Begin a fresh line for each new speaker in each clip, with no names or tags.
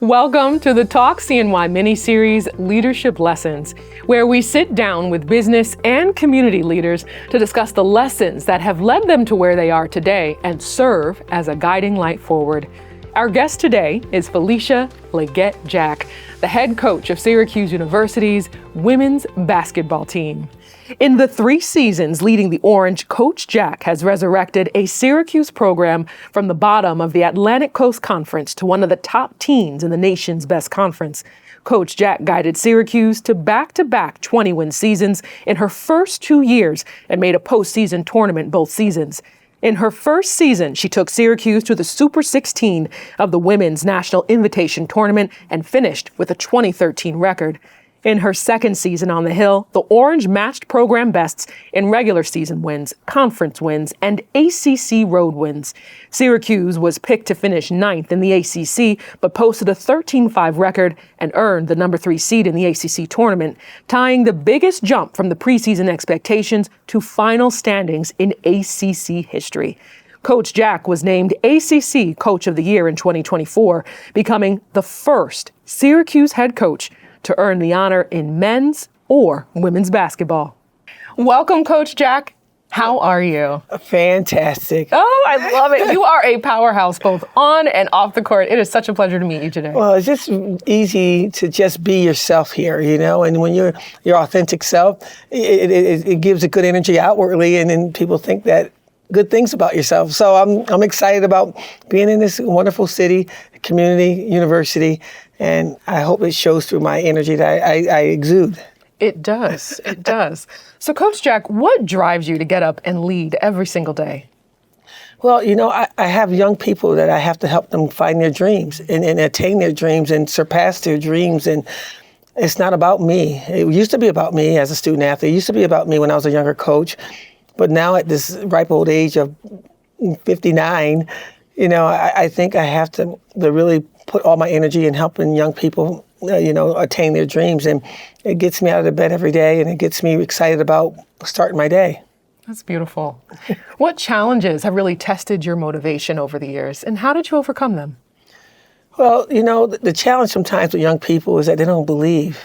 Welcome to the Talk CNY mini-series Leadership Lessons, where we sit down with business and community leaders to discuss the lessons that have led them to where they are today and serve as a guiding light forward. Our guest today is Felisha Legette-Jack, the head coach of Syracuse University's women's basketball team. In the 3 seasons leading the Orange, Coach Jack has resurrected a Syracuse program from the bottom of the Atlantic Coast Conference to one of the top teams in the nation's best conference. Coach Jack guided Syracuse to back-to-back 20-win seasons in her first 2 years and made a postseason tournament both seasons. In her first season, she took Syracuse to the Super 16 of the Women's National Invitation Tournament and finished with a 2013 record. In her second season on the Hill, the Orange matched program bests in regular season wins, conference wins, and ACC road wins. Syracuse was picked to finish 9th in the ACC, but posted a 13-5 record and earned the number 3 seed in the ACC tournament, tying the biggest jump from the preseason expectations to final standings in ACC history. Coach Jack was named ACC Coach of the Year in 2024, becoming the first Syracuse head coach to earn the honor in men's or women's basketball. Welcome, Coach Jack. How are you?
Fantastic.
Oh, I love it. You are a powerhouse both on and off the court. It is such a pleasure to meet you today.
Well, it's just easy to just be yourself here, and when you're your authentic self, it gives a good energy outwardly, and then people think that good things about yourself. So I'm excited about being in this wonderful city, community, university, and I hope it shows through my energy that I exude.
It does. It does. So, Coach Jack, what drives you to get up and lead every single day?
Well, I have young people that I have to help them find their dreams and attain their dreams and surpass their dreams. And it's not about me. It used to be about me as a student athlete. It used to be about me when I was a younger coach. But now at this ripe old age of 59, I think I have to really put all my energy in helping young people, attain their dreams. And it gets me out of the bed every day, and it gets me excited about starting my day.
That's beautiful. What challenges have really tested your motivation over the years, and how did you overcome them?
Well, the challenge sometimes with young people is that they don't believe.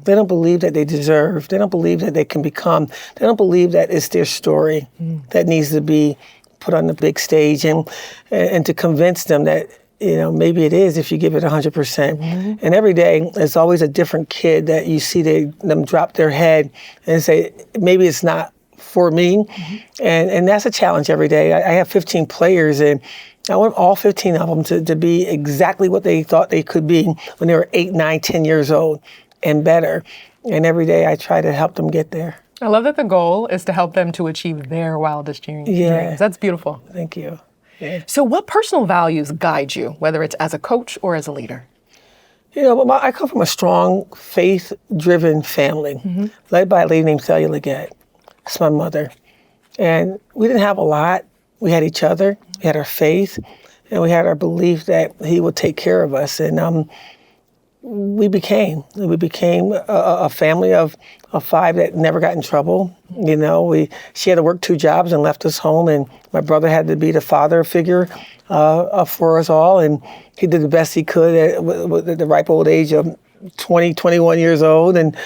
They don't believe that they deserve. They don't believe that they can become. They don't believe that it's their story that needs to be put on the big stage, and to convince them that, maybe it is if you give it 100%. And every day, there's always a different kid that you see them drop their head and say, maybe it's not for me. And that's a challenge every day. I have 15 players, and I want all 15 of them to be exactly what they thought they could be when they were 8, 9, 10 years old and better. And every day I try to help them get there.
I love that the goal is to help them to achieve their wildest dreams.
Yeah.
That's beautiful.
Thank you. Yeah.
So what personal values guide you, whether it's as a coach or as a leader?
I come from a strong, faith-driven family, led by a lady named Felisha Legette-Jack. That's my mother. And we didn't have a lot. We had each other, we had our faith, and we had our belief that he would take care of us. And we became a family of 5 that never got in trouble. She had to work 2 jobs and left us home, and my brother had to be the father figure for us all, and he did the best he could at the ripe old age of 20, 21 years old, and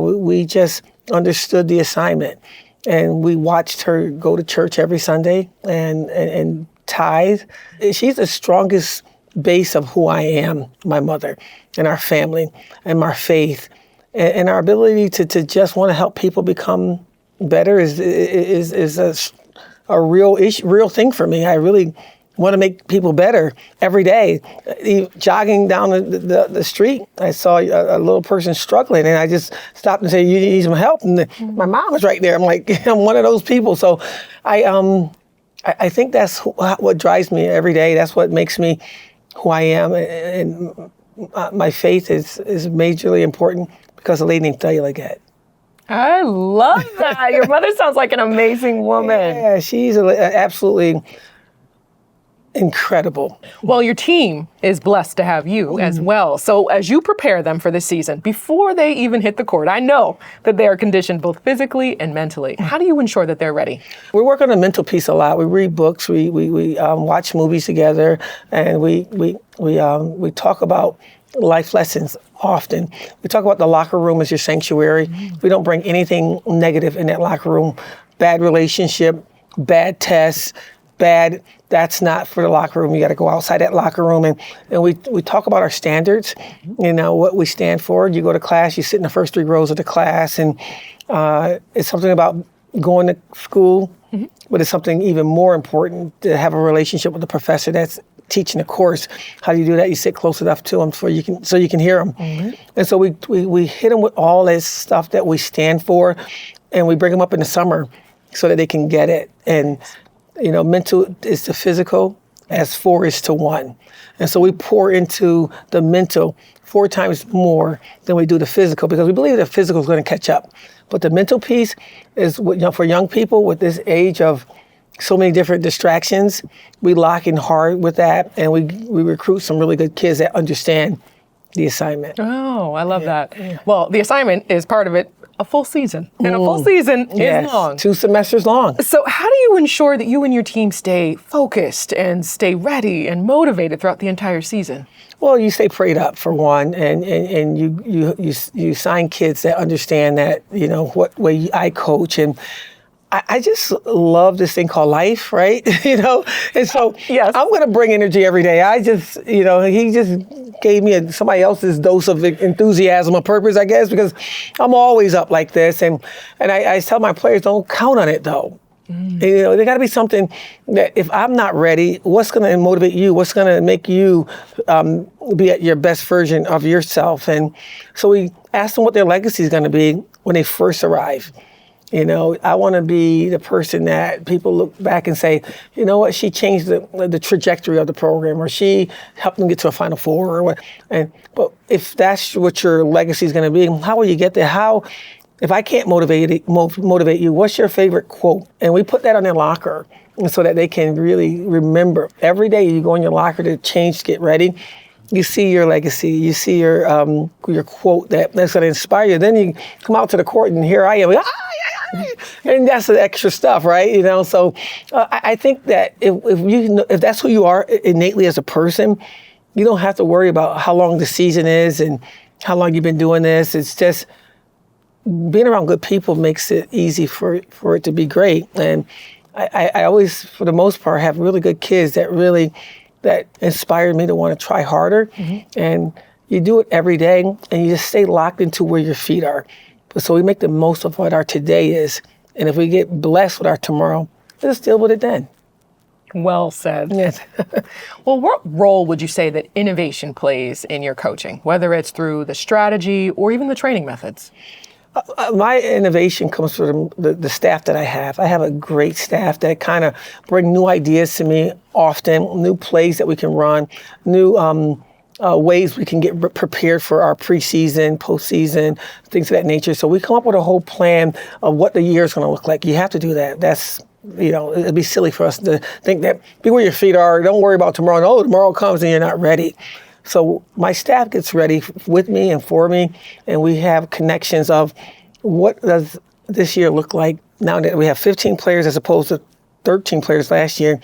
we just understood the assignment, and we watched her go to church every Sunday and tithe. She's the strongest base of who I am, my mother, and our family, and our faith, and our ability to just want to help people become better is a real thing for me. I really want to make people better every day. Jogging down the street, I saw a little person struggling, and I just stopped and said, "You need some help?" And my mom was right there. I'm like, I'm one of those people. So I think that's what drives me every day. That's what makes me who I am, and my faith is majorly important because of a lady named Felisha Legette-Jack.
I love that. Your mother sounds like an amazing woman.
Yeah, she's absolutely incredible.
Well, your team is blessed to have you as well. So as you prepare them for this season, before they even hit the court, I know that they are conditioned both physically and mentally. How do you ensure that they're ready?
We work on the mental piece a lot. We read books, we watch movies together, and we talk about life lessons often. We talk about the locker room as your sanctuary. We don't bring anything negative in that locker room. Bad relationship, bad tests, that's not for the locker room. You got to go outside that locker room, and we talk about our standards, what we stand for. You go to class, you sit in the first 3 rows of the class, and it's something about going to school, but it's something even more important to have a relationship with the professor that's teaching the course. How do you do that? You sit close enough to them so you can hear them. And so we hit them with all this stuff that we stand for, and we bring them up in the summer so that they can get it. And mental is to physical as 4 is to 1. And so we pour into the mental 4 times more than we do the physical, because we believe the physical is going to catch up. But the mental piece is, for young people with this age of so many different distractions, we lock in hard with that, and we recruit some really good kids that understand the assignment.
Oh, I love that. Yeah. Well, the assignment is part of it. A full season. And a full season is long.
2 semesters long.
So how do you ensure that you and your team stay focused and stay ready and motivated throughout the entire season?
Well, you stay prayed up, for one, and you sign kids that understand that, what way I coach. And I just love this thing called life, right? And so
yes.
I'm going to bring energy every day. I just, he just gave me somebody else's dose of enthusiasm or purpose, I guess, because I'm always up like this. And I tell my players, don't count on it, though. There got to be something that if I'm not ready, what's going to motivate you? What's going to make you be at your best version of yourself? And so we ask them what their legacy is going to be when they first arrive. I want to be the person that people look back and say, you know what, she changed the trajectory of the program, or she helped them get to a Final Four, or what. But if that's what your legacy is going to be, how will you get there? If I can't motivate you, what's your favorite quote? And we put that on their locker, so that they can really remember. Every day you go in your locker to change, to get ready, you see your legacy, you see your quote that's going to inspire you. Then you come out to the court, and here I am. And that's the extra stuff, right? So I think that if that's who you are innately as a person, you don't have to worry about how long the season is and how long you've been doing this. It's just being around good people makes it easy for it to be great. And I always, for the most part, have really good kids that inspired me to want to try harder. And you do it every day, and you just stay locked into where your feet are. So we make the most of what our today is. And if we get blessed with our tomorrow, let's deal with it then.
Well said.
Yes.
Well, what role would you say that innovation plays in your coaching, whether it's through the strategy or even the training methods?
My innovation comes from the staff that I have. I have a great staff that kind of bring new ideas to me often, new plays that we can run, new ways we can get prepared for our preseason, postseason, things of that nature. So we come up with a whole plan of what the year is going to look like. You have to do that. That's, it'd be silly for us to think that be where your feet are. Don't worry about tomorrow. No, tomorrow comes and you're not ready. So my staff gets ready with me and for me, and we have connections of what does this year look like now that we have 15 players as opposed to 13 players last year.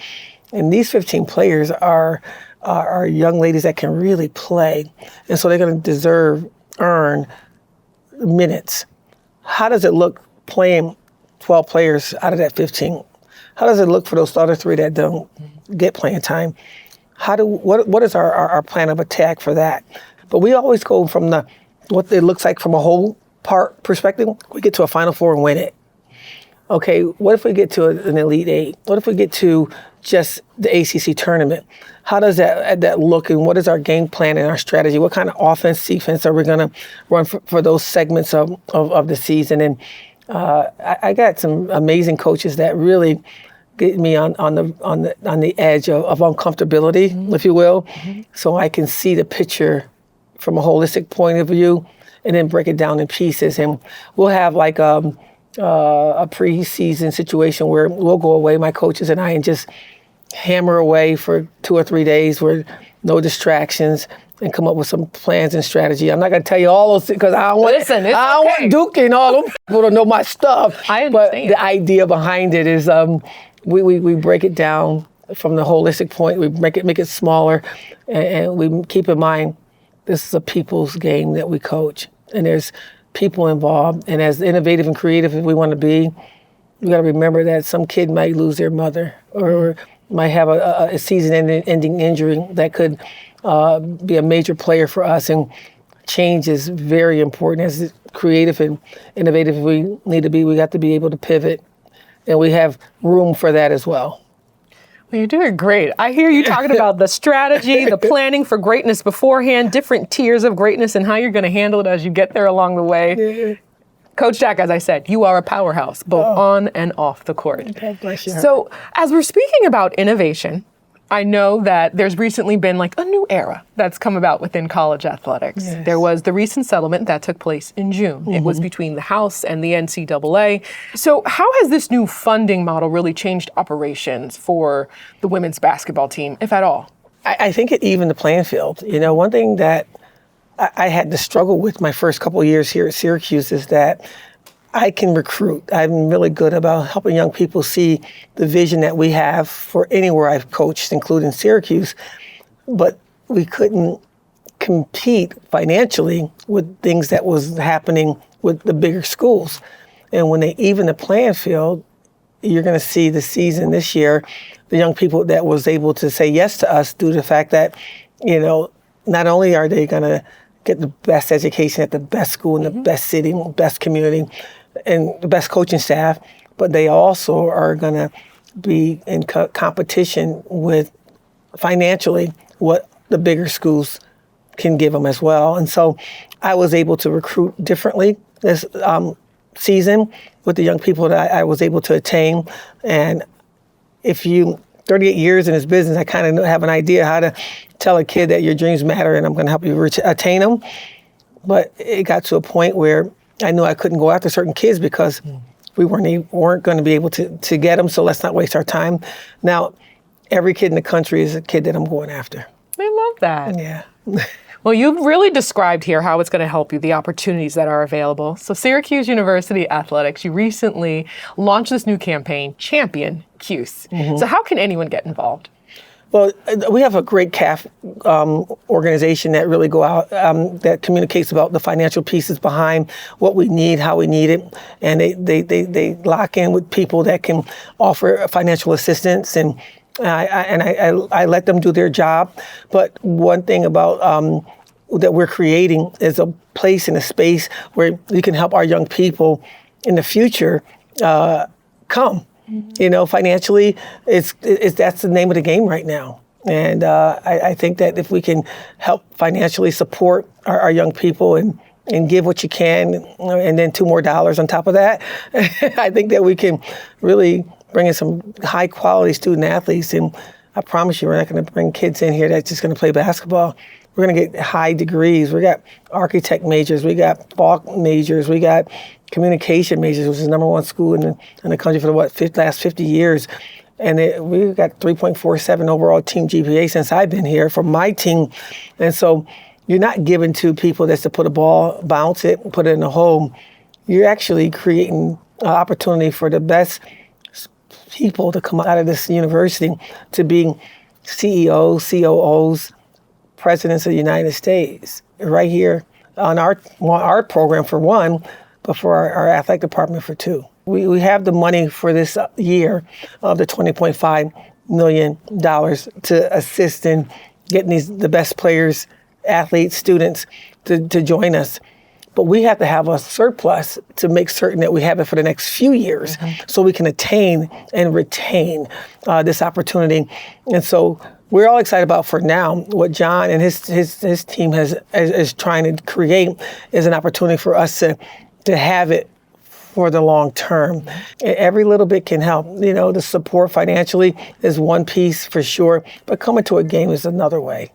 And these 15 players are young ladies that can really play. And so they're going to earn minutes. How does it look playing 12 players out of that 15? How does it look for those other 3 that don't get playing time? What is our plan of attack for that? But we always go from what it looks like from a whole part perspective. We get to a Final Four and win it. Okay, what if we get to an Elite Eight? What if we get to just the ACC tournament? How does that look, and what is our game plan and our strategy? What kind of offense, defense are we going to run for those segments of the season? And I got some amazing coaches that really get me on the edge of uncomfortability, if you will, so I can see the picture from a holistic point of view, and then break it down in pieces. And we'll have like a preseason situation where we'll go away, my coaches and I, and just hammer away for 2 or 3 days with no distractions and come up with some plans and strategy. I'm not going to tell you all those things because I don't want Duke and all them people to know my stuff.
I understand.
But the idea behind it is we break it down from the holistic point. We make it smaller, and we keep in mind this is a people's game that we coach, and there's people involved. And as innovative and creative as we want to be, we got to remember that some kid might lose their mother or might have a season-ending injury that could be a major player for us. And change is very important. As creative and innovative as we need to be, we got to be able to pivot, and we have room for that as well.
Well, you're doing great. I hear you talking about the strategy, the planning for greatness beforehand, different tiers of greatness, and how you're going to handle it as you get there along the way.
Yeah.
Coach Jack, as I said, you are a powerhouse, both on and off the court.
God bless you.
So as we're speaking about innovation, I know that there's recently been like a new era that's come about within college athletics.
Yes.
There was the recent settlement that took place in June. It was between the House and the NCAA. So how has this new funding model really changed operations for the women's basketball team, if at all?
I think it evened the playing field. You know, one thing that I had to struggle with my first couple of years here at Syracuse is that I can recruit. I'm really good about helping young people see the vision that we have for anywhere I've coached, including Syracuse. But we couldn't compete financially with things that was happening with the bigger schools. And when they even the playing field, you're going to see the season this year, the young people that was able to say yes to us due to the fact that, you know, not only are they going to get the best education at the best school in the best city, best community, and the best coaching staff, but they also are going to be in competition with financially what the bigger schools can give them as well. And so I was able to recruit differently this season with the young people that I was able to attain. And if you 38 years in this business, I kind of have an idea how to tell a kid that your dreams matter and I'm going to help you attain them. But it got to a point where I knew I couldn't go after certain kids because we weren't going to be able to get them, so let's not waste our time. Now, every kid in the country is a kid that I'm going after.
I love that.
Yeah.
Well, you've really described here how it's going to help you, the opportunities that are available. So Syracuse University Athletics, you recently launched this new campaign, Champion Cuse. So how can anyone get involved?
Well, we have a great CAF organization that really go out, that communicates about the financial pieces behind what we need, how we need it. And they lock in with people that can offer financial assistance, and I let them do their job. But one thing about that we're creating is a place and a space where we can help our young people in the future come. You know, financially, it's that's the name of the game right now. And I think that if we can help financially support our young people and give what you can, and then $2 more on top of that, I think that we can really bring in some high quality student athletes. And I promise you, we're not going to bring kids in here that's just going to play basketball. We're going to get high degrees. We got architect majors. We got Falk majors. We got communication majors, which is the #1 school in the country for the last 50 years. And we've got 3.47 overall team GPA since I've been here for my team. And so you're not giving to people that's to put a ball, bounce it, put it in a hole. You're actually creating an opportunity for the best people to come out of this university to be CEOs, COOs, presidents of the United States, right here on our program for one, but for our athletic department for two. We have the money for this year of the $20.5 million to assist in getting the best players, athletes, students to join us. But we have to have a surplus to make certain that we have it for the next few years so we can attain and retain this opportunity. And so we're all excited about for now what John and his team is trying to create is an opportunity for us to have it for the long term. Every little bit can help. You know, the support financially is one piece for sure, but coming to a game is another way.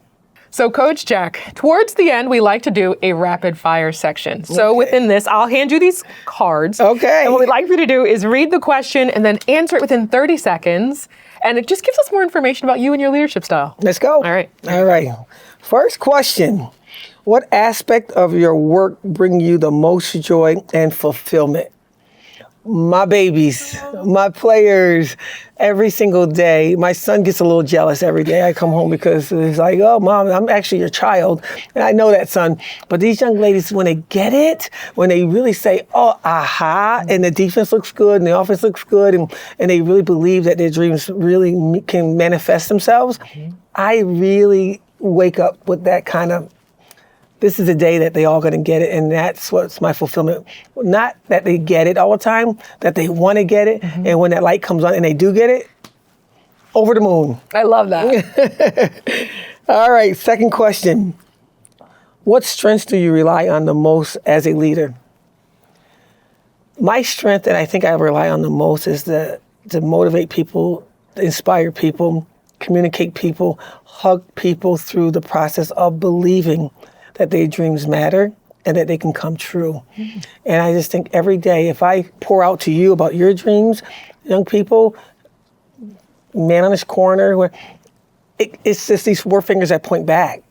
So Coach Jack, towards the end, we like to do a rapid fire section. So within this, I'll hand you these cards.
Okay.
And what we'd like for you to do is read the question and then answer it within 30 seconds. And it just gives us more information about you and your leadership style.
Let's go.
All right.
All right. First question. What aspect of your work bring you the most joy and fulfillment? My babies, my players, every single day. My son gets a little jealous every day I come home because he's like, oh, Mom, I'm actually your child. And I know that, son. But these young ladies, when they get it, when they really say, oh, aha, and the defense looks good and the offense looks good, and they really believe that their dreams really can manifest themselves, I really wake up with that kind of, this is the day that they all going to get it, and that's what's my fulfillment. Not that they get it all the time, that they want to get it, and when that light comes on and they do get it, over the moon.
I love that.
All right, second question. What strengths do you rely on the most as a leader? My strength that I think I rely on the most is to motivate people, inspire people, communicate people, hug people through the process of believing that their dreams matter and that they can come true. And I just think every day, if I pour out to you about your dreams, young people, man on this corner, where it's just these four fingers that point back,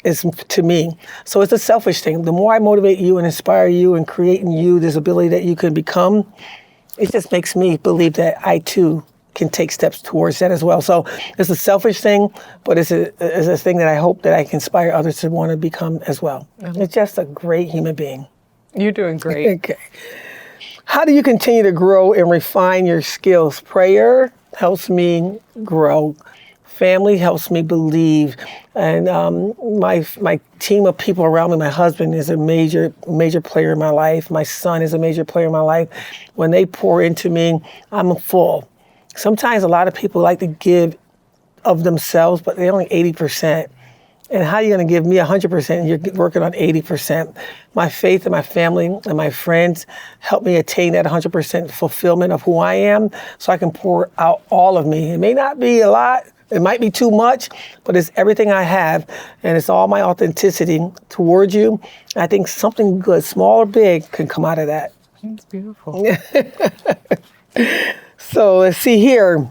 is to me. So it's a selfish thing. The more I motivate you and inspire you and create in you this ability that you can become, it just makes me believe that I too can take steps towards that as well. So it's a selfish thing, but it's a thing that I hope that I can inspire others to want to become as well. It's just a great human being.
You're doing great.
Okay. How do you continue to grow and refine your skills? Prayer helps me grow. Family helps me believe. And my team of people around me, my husband is a major player in my life. My son is a major player in my life. When they pour into me, I'm full. Sometimes a lot of people like to give of themselves, but they're only 80%. And how are you going to give me 100% and you're working on 80%? My faith and my family and my friends help me attain that 100% fulfillment of who I am so I can pour out all of me. It may not be a lot, it might be too much, but it's everything I have and it's all my authenticity towards you. I think something good, small or big, can come out of that.
That's beautiful.
So let's see here.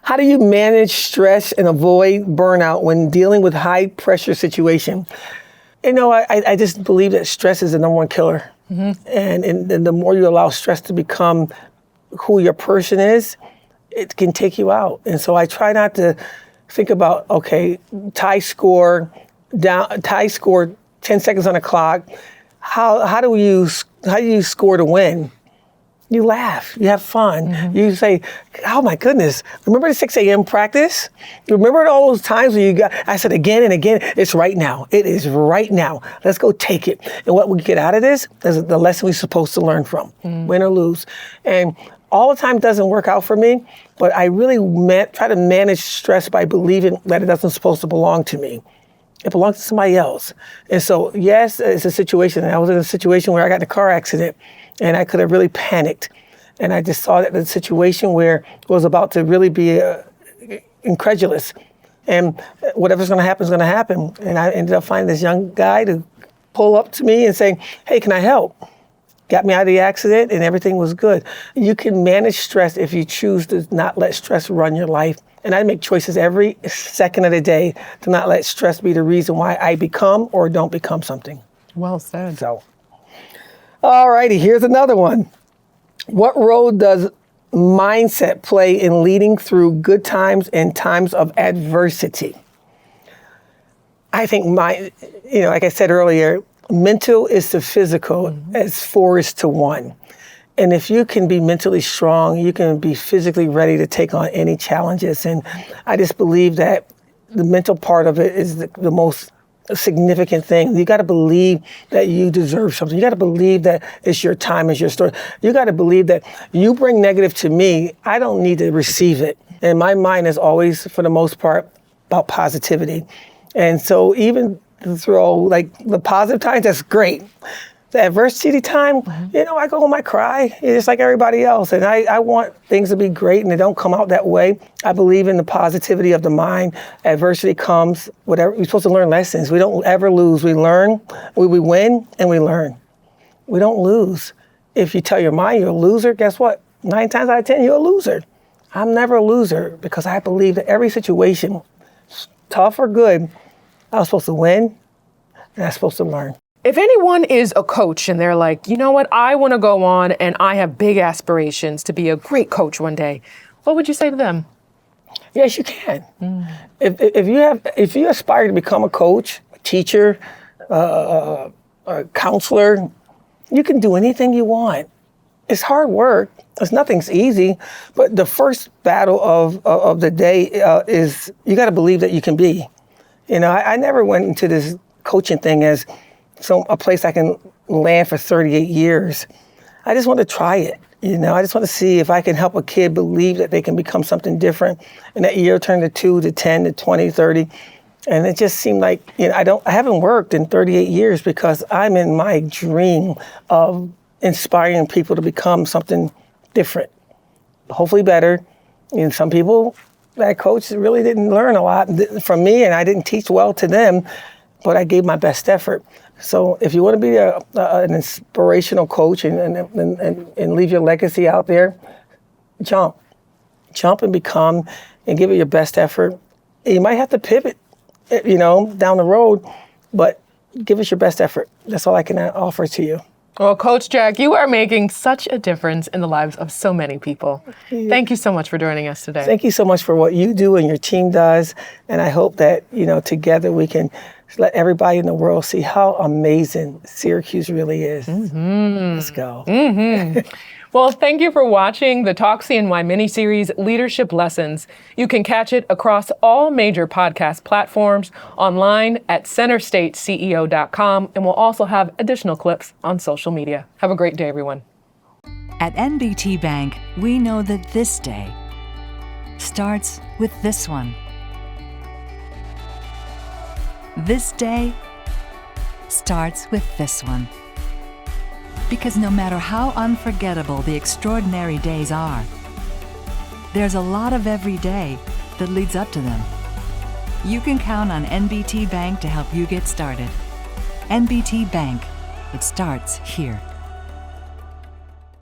How do you manage stress and avoid burnout when dealing with high pressure situation? You know, I just believe that stress is the number one killer. And the more you allow stress to become who your person is, it can take you out. And so I try not to think about, okay, tie score 10 seconds on the clock. How do you score to win? You laugh, you have fun. You say, oh my goodness, remember the 6 a.m. practice? Remember all those times when I said again and again, it's right now. It is right now. Let's go take it. And what we get out of this is the lesson we're supposed to learn from, win or lose. And all the time doesn't work out for me, but I really try to manage stress by believing that it doesn't supposed to belong to me. It belongs to somebody else. And so, yes, it's a situation. I was in a situation where I got in a car accident and I could have really panicked. And I just saw that the situation where it was about to really be incredulous. And whatever's going to happen is going to happen. And I ended up finding this young guy to pull up to me and say, hey, can I help? Got me out of the accident and everything was good. You can manage stress if you choose to not let stress run your life. And I make choices every second of the day to not let stress be the reason why I become or don't become something.
Well said.
So, all righty, here's another one. What role does mindset play in leading through good times and times of adversity? I think like I said earlier, mental is to physical as 4 is to 1. And if you can be mentally strong, you can be physically ready to take on any challenges. And I just believe that the mental part of it is the most significant thing. You got to believe that you deserve something. You got to believe that it's your time, it's your story. You got to believe that you bring negative to me, I don't need to receive it. And my mind is always, for the most part, about positivity. And so even through like the positive times, that's great. The adversity time, I go home, I cry. It's like everybody else. And I want things to be great and they don't come out that way. I believe in the positivity of the mind. Adversity comes, whatever. We're supposed to learn lessons. We don't ever lose. We learn, we win, and we learn. We don't lose. If you tell your mind you're a loser, guess what? 9 times out of 10, you're a loser. I'm never a loser because I believe that every situation, tough or good, I was supposed to win and I was supposed to learn.
If anyone is a coach and they're like, you know what, I want to go on and I have big aspirations to be a great coach one day, what would you say to them?
Yes, you can. If you aspire to become a coach, a teacher, a counselor, you can do anything you want. It's hard work. Nothing's easy, but the first battle of the day is you got to believe that you can be. You know, I never went into this coaching thing as a place I can land for 38 years. I just want to try it. You know, I just want to see if I can help a kid believe that they can become something different. And that year turned to 2 to 10 to 20, 30. And it just seemed like, you know, I haven't worked in 38 years because I'm in my dream of inspiring people to become something different, hopefully better. And some people that coach really didn't learn a lot from me, and I didn't teach well to them, but I gave my best effort. So if you want to be an inspirational coach and leave your legacy out there, jump and become and give it your best effort. And you might have to pivot, you know, down the road, but give us your best effort. That's all I can offer to you.
Well, Coach Jack, you are making such a difference in the lives of so many people. Thank you so much for joining us today.
Thank you so much for what you do and your team does. And I hope that, you know, together we can let everybody in the world see how amazing Syracuse really is. Let's go.
Well, thank you for watching the Talk CNY mini-series, Leadership Lessons. You can catch it across all major podcast platforms, online at centerstateceo.com, and we'll also have additional clips on social media. Have a great day, everyone.
At NBT Bank, we know that this day starts with this one. This day starts with this one. Because no matter how unforgettable the extraordinary days are, there's a lot of every day that leads up to them. You can count on NBT Bank to help you get started. NBT Bank, it starts here.